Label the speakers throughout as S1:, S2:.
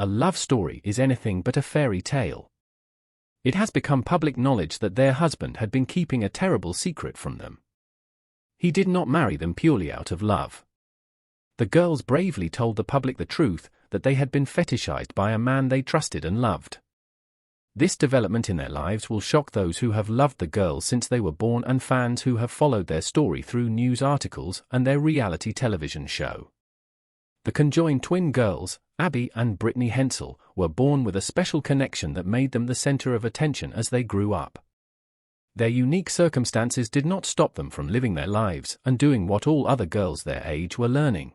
S1: a love story is anything but a fairy tale. It has become public knowledge that their husband had been keeping a terrible secret from them. He did not marry them purely out of love. The girls bravely told the public the truth, that they had been fetishized by a man they trusted and loved. This development in their lives will shock those who have loved the girls since they were born and fans who have followed their story through news articles and their reality television show. The conjoined twin girls, Abby and Brittany Hensel, were born with a special connection that made them the center of attention as they grew up. Their unique circumstances did not stop them from living their lives and doing what all other girls their age were learning.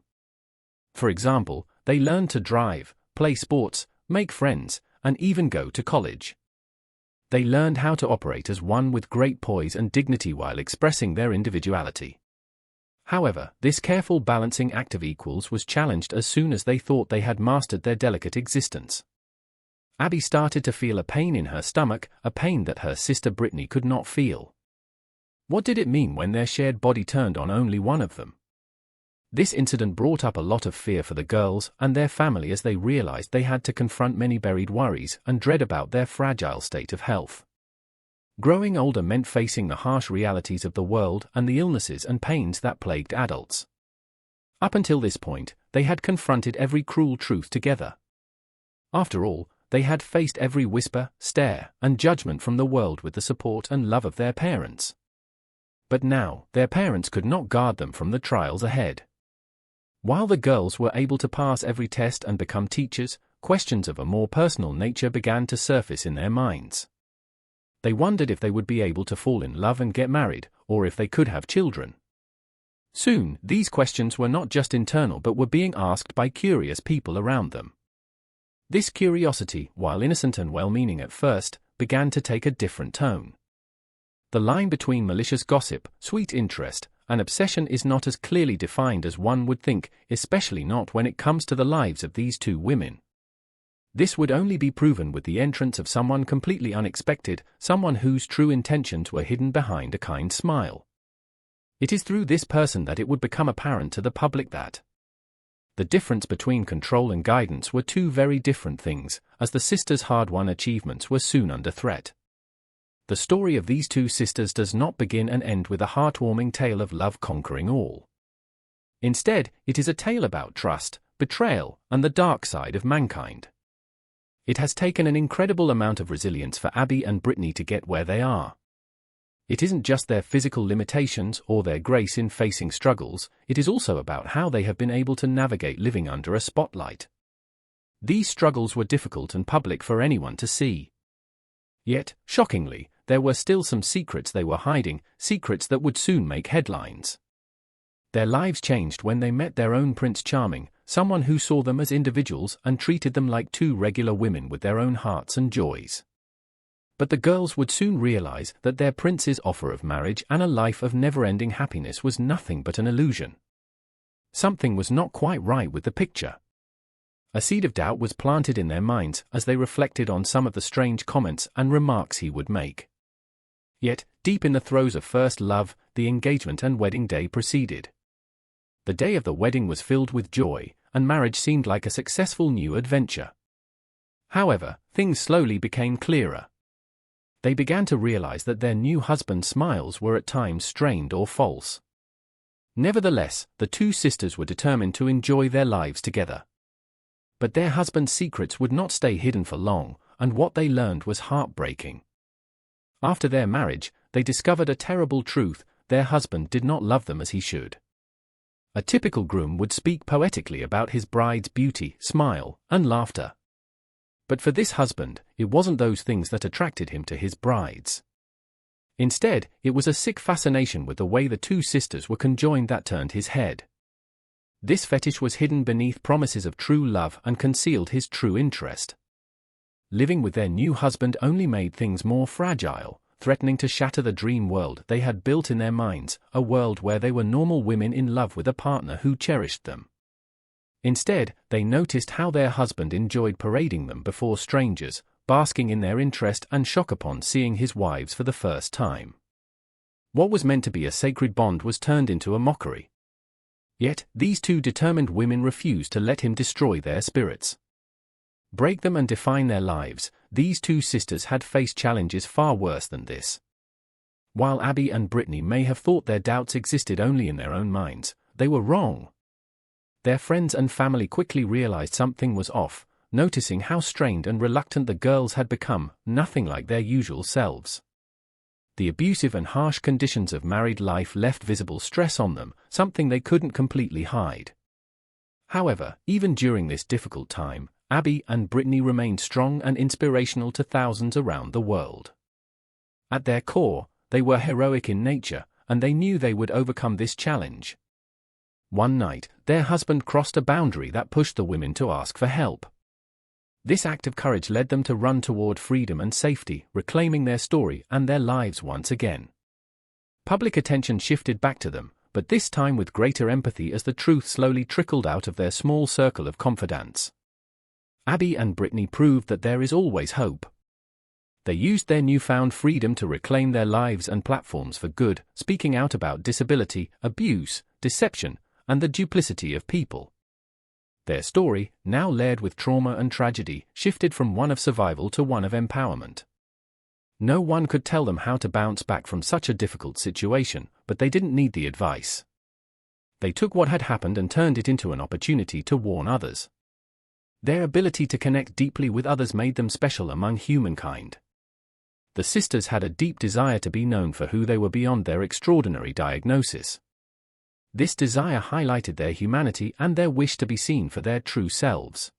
S1: For example, they learned to drive, play sports, make friends, and even go to college. They learned how to operate as one with great poise and dignity while expressing their individuality. However, this careful balancing act of equals was challenged as soon as they thought they had mastered their delicate existence. Abby started to feel a pain in her stomach, a pain that her sister Brittany could not feel. What did it mean when their shared body turned on only one of them? This incident brought up a lot of fear for the girls and their family as they realized they had to confront many buried worries and dread about their fragile state of health. Growing older meant facing the harsh realities of the world and the illnesses and pains that plagued adults. Up until this point, they had confronted every cruel truth together. After all, they had faced every whisper, stare, and judgment from the world with the support and love of their parents. But now, their parents could not guard them from the trials ahead. While the girls were able to pass every test and become teachers, questions of a more personal nature began to surface in their minds. They wondered if they would be able to fall in love and get married, or if they could have children. Soon, these questions were not just internal but were being asked by curious people around them. This curiosity, while innocent and well-meaning at first, began to take a different tone. The line between malicious gossip, sweet interest, and obsession is not as clearly defined as one would think, especially not when it comes to the lives of these two women. This would only be proven with the entrance of someone completely unexpected, someone whose true intentions were hidden behind a kind smile. It is through this person that it would become apparent to the public that the difference between control and guidance were two very different things, as the sisters' hard-won achievements were soon under threat. The story of these two sisters does not begin and end with a heartwarming tale of love conquering all. Instead, it is a tale about trust, betrayal, and the dark side of mankind. It has taken an incredible amount of resilience for Abby and Brittany to get where they are. It isn't just their physical limitations or their grace in facing struggles, it is also about how they have been able to navigate living under a spotlight. These struggles were difficult and public for anyone to see. Yet, shockingly, there were still some secrets they were hiding, secrets that would soon make headlines. Their lives changed when they met their own Prince Charming, someone who saw them as individuals and treated them like two regular women with their own hearts and joys. But the girls would soon realize that their prince's offer of marriage and a life of never-ending happiness was nothing but an illusion. Something was not quite right with the picture. A seed of doubt was planted in their minds as they reflected on some of the strange comments and remarks he would make. Yet, deep in the throes of first love, the engagement and wedding day proceeded. The day of the wedding was filled with joy, and marriage seemed like a successful new adventure. However, things slowly became clearer. They began to realize that their new husband's smiles were at times strained or false. Nevertheless, the two sisters were determined to enjoy their lives together. But their husband's secrets would not stay hidden for long, and what they learned was heartbreaking. After their marriage, they discovered a terrible truth: their husband did not love them as he should. A typical groom would speak poetically about his bride's beauty, smile, and laughter. But for this husband, it wasn't those things that attracted him to his brides. Instead, it was a sick fascination with the way the two sisters were conjoined that turned his head. This fetish was hidden beneath promises of true love and concealed his true interest. Living with their new husband only made things more fragile, threatening to shatter the dream world they had built in their minds, a world where they were normal women in love with a partner who cherished them. Instead, they noticed how their husband enjoyed parading them before strangers, basking in their interest and shock upon seeing his wives for the first time. What was meant to be a sacred bond was turned into a mockery. Yet, these two determined women refused to let him destroy their spirits. break them and define their lives, these two sisters had faced challenges far worse than this. While Abby and Brittany may have thought their doubts existed only in their own minds, they were wrong. Their friends and family quickly realized something was off, noticing how strained and reluctant the girls had become, nothing like their usual selves. The abusive and harsh conditions of married life left visible stress on them, something they couldn't completely hide. However, even during this difficult time, Abby and Brittany remained strong and inspirational to thousands around the world. At their core, they were heroic in nature, and they knew they would overcome this challenge. One night, their husband crossed a boundary that pushed the women to ask for help. This act of courage led them to run toward freedom and safety, reclaiming their story and their lives once again. Public attention shifted back to them, but this time with greater empathy as the truth slowly trickled out of their small circle of confidants. Abby and Brittany proved that there is always hope. They used their newfound freedom to reclaim their lives and platforms for good, speaking out about disability, abuse, deception, and the duplicity of people. Their story, now layered with trauma and tragedy, shifted from one of survival to one of empowerment. No one could tell them how to bounce back from such a difficult situation, but they didn't need the advice. They took what had happened and turned it into an opportunity to warn others. Their ability to connect deeply with others made them special among humankind. The sisters had a deep desire to be known for who they were beyond their extraordinary diagnosis. This desire highlighted their humanity and their wish to be seen for their true selves.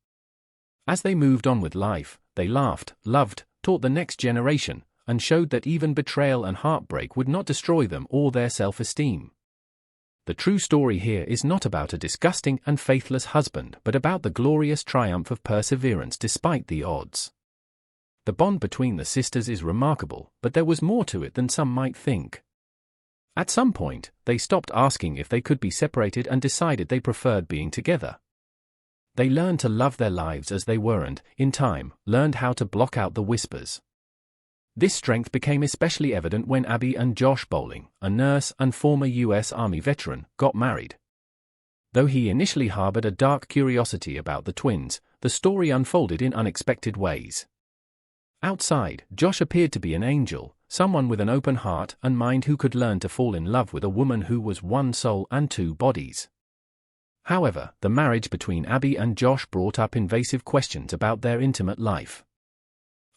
S1: As they moved on with life, they laughed, loved, taught the next generation, and showed that even betrayal and heartbreak would not destroy them or their self-esteem. The true story here is not about a disgusting and faithless husband, but about the glorious triumph of perseverance despite the odds. The bond between the sisters is remarkable, but there was more to it than some might think. At some point, they stopped asking if they could be separated and decided they preferred being together. They learned to love their lives as they were and, in time, learned how to block out the whispers. This strength became especially evident when Abby and Josh Bowling, a nurse and former U.S. Army veteran, got married. Though he initially harbored a dark curiosity about the twins, the story unfolded in unexpected ways. Outside, Josh appeared to be an angel, someone with an open heart and mind who could learn to fall in love with a woman who was one soul and two bodies. However, the marriage between Abby and Josh brought up invasive questions about their intimate life.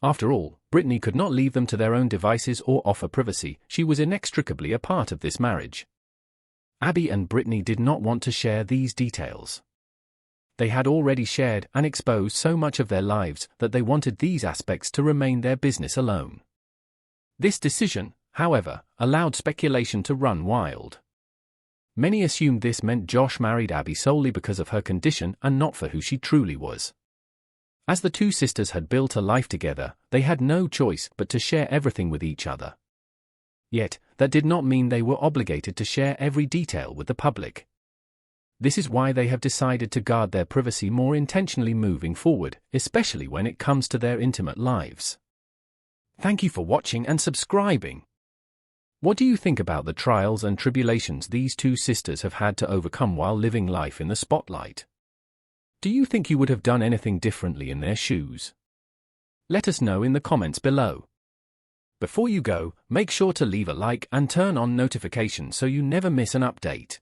S1: After all, Brittany could not leave them to their own devices or offer privacy. She was inextricably a part of this marriage. Abby and Brittany did not want to share these details. They had already shared and exposed so much of their lives that they wanted these aspects to remain their business alone. This decision, however, allowed speculation to run wild. Many assumed this meant Josh married Abby solely because of her condition and not for who she truly was. As the two sisters had built a life together, they had no choice but to share everything with each other. Yet, that did not mean they were obligated to share every detail with the public. This is why they have decided to guard their privacy more intentionally moving forward, especially when it comes to their intimate lives. Thank you for watching and subscribing. What do you think about the trials and tribulations these two sisters have had to overcome while living life in the spotlight? Do you think you would have done anything differently in their shoes? Let us know in the comments below. Before you go, make sure to leave a like and turn on notifications so you never miss an update.